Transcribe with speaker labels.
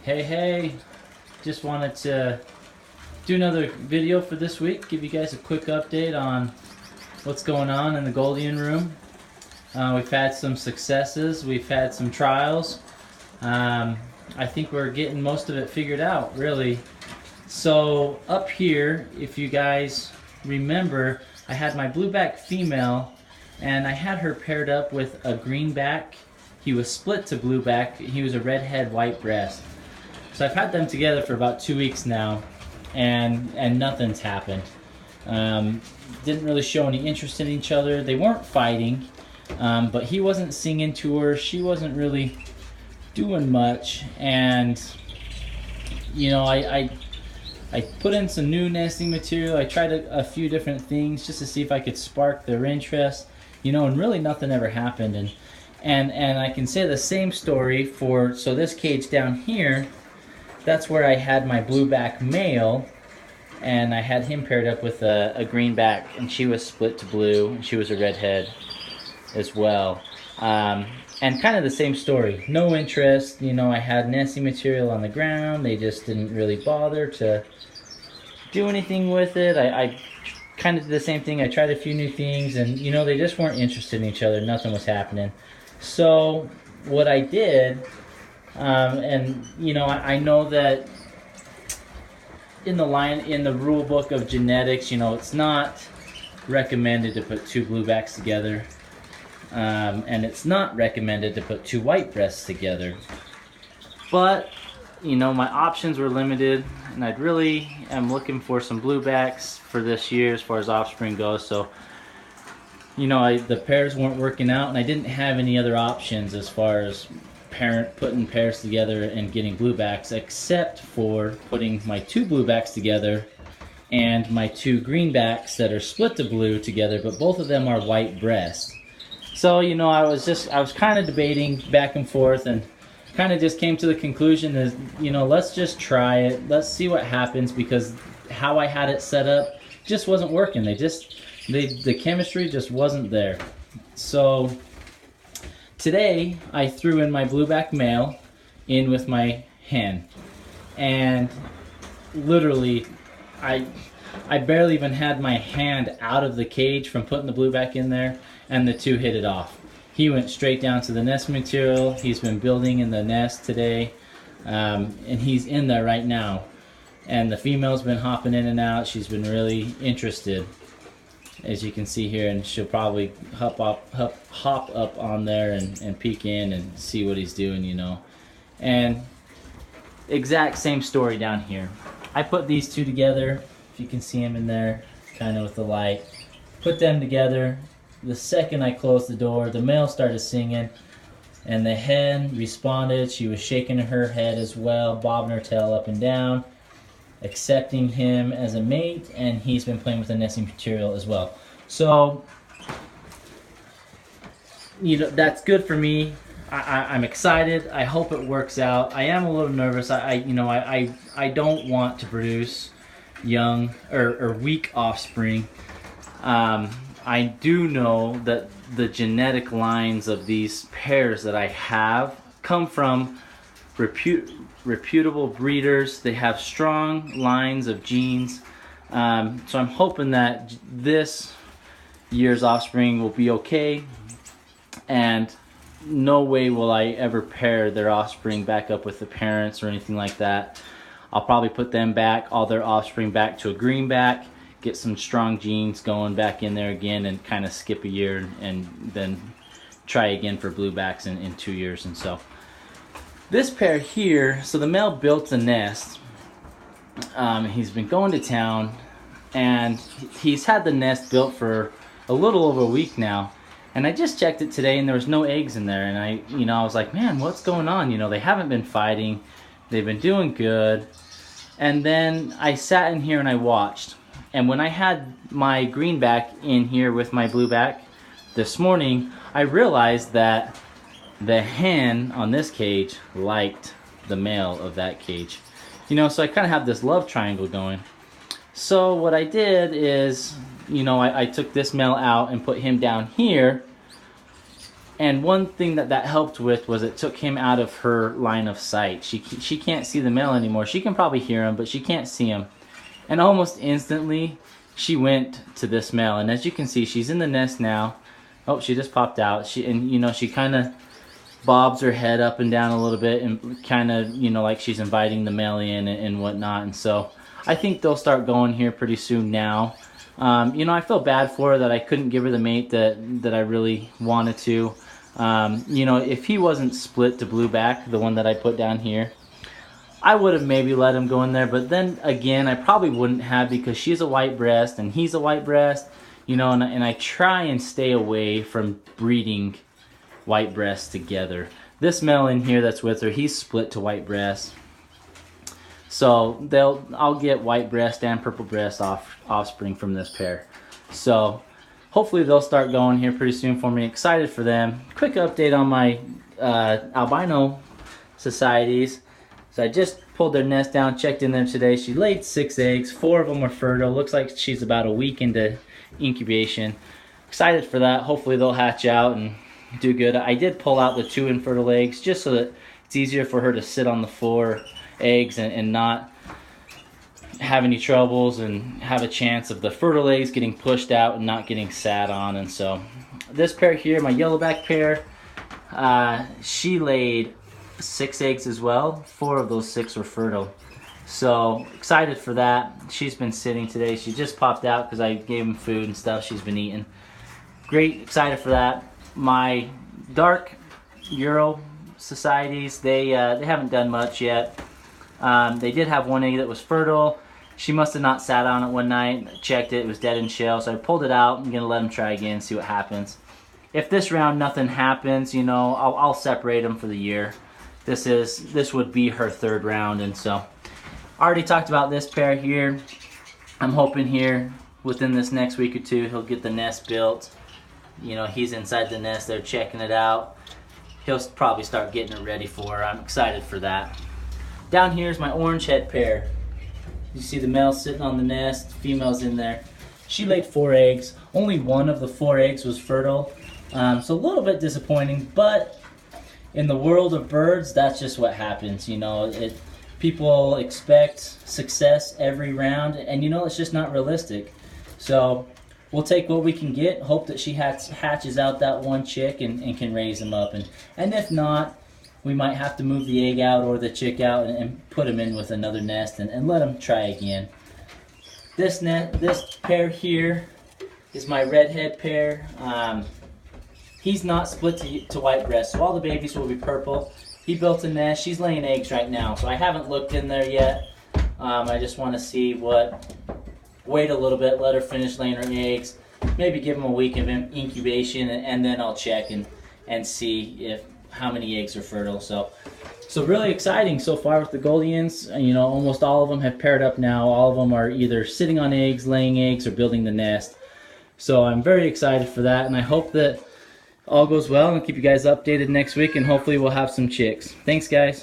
Speaker 1: Hey, just wanted to do another video for this week, give you guys a quick update on what's going on in the Gouldian room. We've had some successes, we've had some trials. I think we're getting most of it figured out, really. So up here, if you guys remember, I had my blueback female and I had her paired up with a greenback. He was split to blueback. He was a redhead white breast. So I've had them together for about 2 weeks now, and nothing's happened. Didn't really show any interest in each other. They weren't fighting, but he wasn't singing to her. She wasn't really doing much, and you know, I put in some new nesting material. I tried a few different things just to see if I could spark their interest, you know, and really nothing ever happened. And I can say the same story for, so this cage down here, that's where I had my blueback male, and I had him paired up with a greenback, and she was split to blue, and she was a redhead as well. And kind of the same story, no interest. You know, I had nesting material on the ground. They just didn't really bother to do anything with it. I kind of did the same thing. I tried a few new things, and you know, they just weren't interested in each other. Nothing was happening. So what I did, and you know, I know that in the rule book of genetics, you know, it's not recommended to put two bluebacks together, and it's not recommended to put two white breasts together. But you know, my options were limited, and I really am looking for some bluebacks for this year as far as offspring goes. So you know, the pairs weren't working out, and I didn't have any other options as far as putting pairs together and getting bluebacks, except for putting my two bluebacks together and my two greenbacks that are split to blue together, but both of them are white breast. So you know, I was kind of debating back and forth, and kind of just came to the conclusion is, you know, let's just try it. Let's see what happens, because how I had it set up just wasn't working. The chemistry just wasn't there. So today I threw in my blueback male in with my hen, and literally I barely even had my hand out of the cage from putting the blueback in there, and the two hit it off. He went straight down to the nest material. He's been building in the nest today, and he's in there right now, and the female's been hopping in and out. She's been really interested, as you can see here, and she'll probably hop up on there and peek in and see what he's doing, you know. And exact same story down here. I put these two together, if you can see them in there, kind of with the light. Put them together. The second I closed the door, the male started singing, and the hen responded. She was shaking her head as well, bobbing her tail up and down, accepting him as a mate, and he's been playing with the nesting material as well. So you know, that's good for me. I'm excited. I hope it works out. I am a little nervous. I don't want to produce young or weak offspring. I do know that the genetic lines of these pairs that I have come from reputable breeders. They have strong lines of genes, so I'm hoping that this year's offspring will be okay, and no way will I ever pair their offspring back up with the parents or anything like that. I'll probably put them back, all their offspring back to a greenback, get some strong genes going back in there again, and kind of skip a year and then try again for bluebacks in 2 years. And so this pair here, so the male built a nest. He's been going to town, and he's had the nest built for a little over a week now. And I just checked it today, and there was no eggs in there. And I was like, man, what's going on? You know, they haven't been fighting. They've been doing good. And then I sat in here and I watched. And when I had my greenback in here with my blueback this morning, I realized that the hen on this cage liked the male of that cage. You know, so I kind of have this love triangle going. So what I did is, you know, I took this male out and put him down here And one thing that helped with was it took him out of her line of sight. She can't see the male anymore. She can probably hear him, but she can't see him. And almost instantly, she went to this male. And as you can see, she's in the nest now. Oh, she just popped out. She kind of bobs her head up and down a little bit and kind of, like she's inviting the male in and whatnot. And so I think they'll start going here pretty soon now. I feel bad for her that I couldn't give her the mate that I really wanted to. If he wasn't split to blueback, the one that I put down here, I would have maybe let him go in there, but then again, I probably wouldn't have, because she's a white breast and he's a white breast, and I try and stay away from breeding white breasts together. This male in here that's with her, he's split to white breast. So I'll get white breast and purple breast offspring from this pair. So hopefully they'll start going here pretty soon for me. Excited for them. Quick update on my albino societies. So I just pulled their nest down, checked in them today. She laid 6 eggs, 4 of them are fertile. Looks like she's about a week into incubation. Excited for that. Hopefully they'll hatch out and do good. I did pull out the 2 infertile eggs just so that it's easier for her to sit on the 4 eggs and not have any troubles and have a chance of the fertile eggs getting pushed out and not getting sat on. And so this pair here, my yellowback pair, she laid 6 eggs as well. 4 of those 6 were fertile. So excited for that. She's been sitting today. She just popped out because I gave him food and stuff she's been eating. Great, excited for that. My dark Euro societies, they haven't done much yet. They did have 1 egg that was fertile. She must have not sat on it one night. I checked it, it was dead in shell, so I pulled it out. I'm gonna let them try again, see what happens. If this round nothing happens, I'll separate them for the year. This would be her 3rd round, and so I already talked about this pair here. I'm hoping here within this next week or 2 he'll get the nest built. He's inside the nest, they're checking it out. He'll probably start getting it ready for her. I'm excited for that. Down here is my orange head pair. You see the male sitting on the nest, female's in there. She laid 4 eggs. Only 1 of the 4 eggs was fertile. So a little bit disappointing, but in the world of birds, that's just what happens. People expect success every round, and it's just not realistic. So we'll take what we can get, hope that she hatches out that 1 chick and can raise them up. And if not, we might have to move the egg out or the chick out and put them in with another nest and let them try again. This pair here is my redhead pair. He's not split to white breast, so all the babies will be purple. He built a nest. She's laying eggs right now, so I haven't looked in there yet. I just want to see wait a little bit, let her finish laying her eggs, maybe give them a week of incubation, and then I'll check and see how many eggs are fertile. So really exciting so far with the Gouldians. Almost all of them have paired up now. All of them are either sitting on eggs, laying eggs, or building the nest. So I'm very excited for that, and I hope that all goes well, and I'll keep you guys updated next week, and hopefully we'll have some chicks. Thanks, guys.